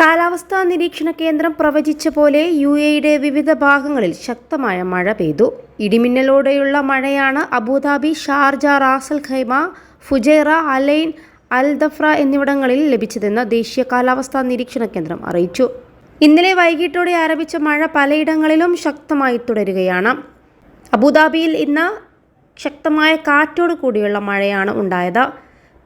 കാലാവസ്ഥാ നിരീക്ഷണ കേന്ദ്രം പ്രവചിച്ച പോലെ യുഎഇയുടെ വിവിധ ഭാഗങ്ങളിൽ ശക്തമായ മഴ പെയ്തു. ഇടിമിന്നലോടെയുള്ള മഴയാണ് Abu Dhabi, Sharjah, Ras al Khaimah, Fujairah, Al Ain, Al Dhafra എന്നിവിടങ്ങളിൽ ലഭിച്ചതെന്ന് ദേശീയ കാലാവസ്ഥാ നിരീക്ഷണ കേന്ദ്രം അറിയിച്ചു. ഇന്നലെ വൈകിട്ടോടെ ആരംഭിച്ച മഴ പലയിടങ്ങളിലും ശക്തമായി തുടരുകയാണ്. അബുദാബിയിൽ ഇന്ന് ശക്തമായ കാറ്റോട് കൂടിയുള്ള മഴയാണ് ഉണ്ടായത്.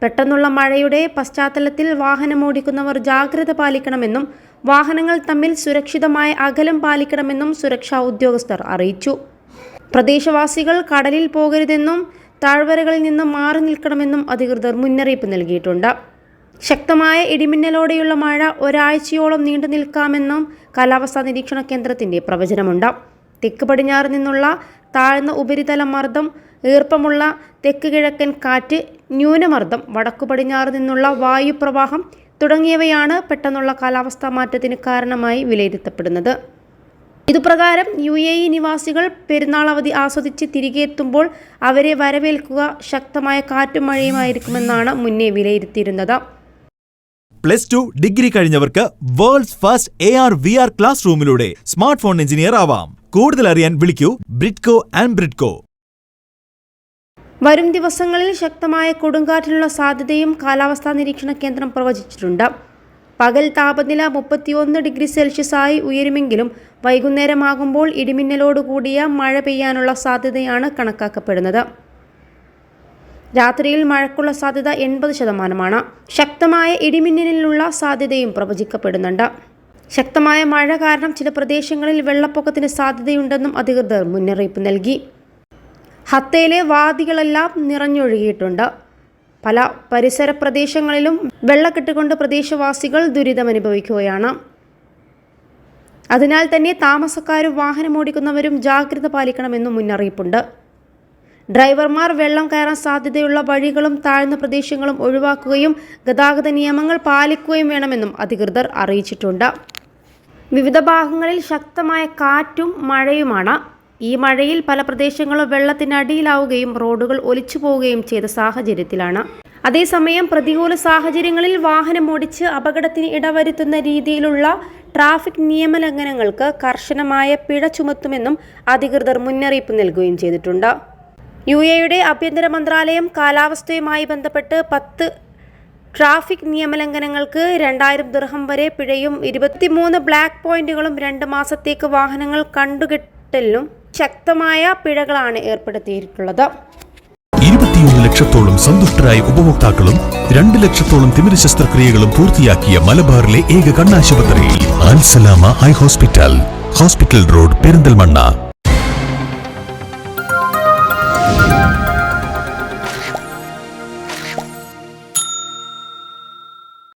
പെട്ടെന്നുള്ള മഴയുടെ പശ്ചാത്തലത്തിൽ വാഹനമോടിക്കുന്നവർ ജാഗ്രത പാലിക്കണമെന്നും വാഹനങ്ങൾ തമ്മിൽ സുരക്ഷിതമായ അകലം പാലിക്കണമെന്നും സുരക്ഷാ ഉദ്യോഗസ്ഥർ അറിയിച്ചു. പ്രദേശവാസികൾ കടലിൽ പോകരുതെന്നും താഴ്വരകളിൽ നിന്നും മാറി നിൽക്കണമെന്നും അധികൃതർ മുന്നറിയിപ്പ് നൽകിയിട്ടുണ്ട്. ശക്തമായ ഇടിമിന്നലോടെയുള്ള മഴ ഒരാഴ്ചയോളം നീണ്ടു നിൽക്കാമെന്നും കാലാവസ്ഥാ നിരീക്ഷണ കേന്ദ്രത്തിന്റെ പ്രവചനമുണ്ട്. തെക്ക് പടിഞ്ഞാറ് നിന്നുള്ള താഴ്ന്ന ഉപരിതല മർദ്ദം, ഈർപ്പമുള്ള തെക്ക് കിഴക്കൻ കാറ്റ്, ന്യൂനമർദ്ദം, വടക്കു പടിഞ്ഞാറ് നിന്നുള്ള വായുപ്രവാഹം തുടങ്ങിയവയാണ് പെട്ടെന്നുള്ള കാലാവസ്ഥാ മാറ്റത്തിന് കാരണമായി വിലയിരുത്തപ്പെടുന്നത്. ഇതുപ്രകാരം യുഎഇ നിവാസികൾ പെരുന്നാൾ അവധി ആസ്വദിച്ച് തിരികെ എത്തുമ്പോൾ അവരെ വരവേൽക്കുക ശക്തമായ കാറ്റും മഴയുമായിരിക്കുമെന്നാണ് മുന്നേ വിലയിരുത്തിയിരുന്നത്. +2 ഡിഗ്രി കഴിഞ്ഞവർക്ക് വേൾഡ്സ് ഫസ്റ്റ് AR/VR ക്ലാസ് റൂമിലൂടെ സ്മാർട്ട് ഫോൺ എഞ്ചിനീയർ ആവാം. കൂടുതൽ അറിയാൻ വിളിക്കൂ ബ്രിഡ്കോ ആൻഡ് ബ്രിഡ്കോ. വരും ദിവസങ്ങളിൽ ശക്തമായ കൊടുങ്കാറ്റിനുള്ള സാധ്യതയും കാലാവസ്ഥാ നിരീക്ഷണ കേന്ദ്രം പ്രവചിച്ചിട്ടുണ്ട്. പകൽ താപനില 31 ഡിഗ്രി സെൽഷ്യസായി ഉയരുമെങ്കിലും വൈകുന്നേരമാകുമ്പോൾ ഇടിമിന്നലോടുകൂടിയ മഴ പെയ്യാനുള്ള സാധ്യതയാണ് കണക്കാക്കപ്പെടുന്നത്. രാത്രിയിൽ മഴയ്ക്കുള്ള സാധ്യത 80%. ശക്തമായ ഇടിമിന്നലിനുള്ള സാധ്യതയും പ്രവചിക്കപ്പെടുന്നുണ്ട്. ശക്തമായ മഴ കാരണം ചില പ്രദേശങ്ങളിൽ വെള്ളപ്പൊക്കത്തിന് സാധ്യതയുണ്ടെന്നും അധികൃതർ മുന്നറിയിപ്പ് നൽകി. ഹത്തയിലെ വാദികളെല്ലാം നിറഞ്ഞൊഴുകിയിട്ടുണ്ട്. പല പരിസര പ്രദേശങ്ങളിലും വെള്ളക്കെട്ടുകൊണ്ട് പ്രദേശവാസികൾ ദുരിതമനുഭവിക്കുകയാണ്. അതിനാൽ തന്നെ താമസക്കാരും വാഹനമോടിക്കുന്നവരും ജാഗ്രത പാലിക്കണമെന്നും മുന്നറിയിപ്പുണ്ട്. ഡ്രൈവർമാർ വെള്ളം കയറാൻ സാധ്യതയുള്ള വഴികളും താഴ്ന്ന പ്രദേശങ്ങളും ഒഴിവാക്കുകയും ഗതാഗത നിയമങ്ങൾ പാലിക്കുകയും വേണമെന്നും അധികൃതർ അറിയിച്ചിട്ടുണ്ട്. വിവിധ ഭാഗങ്ങളിൽ ശക്തമായ കാറ്റും മഴയുമാണ്. ഈ മഴയിൽ പല പ്രദേശങ്ങളും വെള്ളത്തിനടിയിലാവുകയും റോഡുകൾ ഒലിച്ചു പോവുകയും ചെയ്ത സാഹചര്യത്തിലാണ്. അതേസമയം പ്രതികൂല സാഹചര്യങ്ങളിൽ വാഹനമോടിച്ച് അപകടത്തിന് ഇടവരുത്തുന്ന രീതിയിലുള്ള ട്രാഫിക് നിയമലംഘനങ്ങൾക്ക് കർശനമായ പിഴ ചുമത്തുമെന്നും അധികൃതർ മുന്നറിയിപ്പ് നൽകുകയും ചെയ്തിട്ടുണ്ട്. യുഎഇയുടെ ആഭ്യന്തര മന്ത്രാലയം കാലാവസ്ഥയുമായി ബന്ധപ്പെട്ട് 10 ട്രാഫിക് നിയമലംഘനങ്ങൾക്ക് 2000 ദിർഹം വരെ പിഴയും 23 ബ്ലാക്ക് പോയിന്റുകളും 2 മാസത്തേക്ക് വാഹനങ്ങൾ കണ്ടുകെട്ടലിനും ശക്തമായ പിഴകളാണ് ഏർപ്പെടുത്തിയിട്ടുള്ളത്. 21 ലക്ഷത്തോളം സന്തുഷ്ടരായ ഉപഭോക്താക്കളും 2 ലക്ഷത്തോളം തിമിര ശസ്ത്രക്രിയകളും പൂർത്തിയാക്കിയ മലബാറിലെ ഏക കണ്ണാശുപത്രി അൽ സലാമ ഹൈ ഹോസ്പിറ്റൽ റോഡ്, പെരിന്തൽമണ്ണ.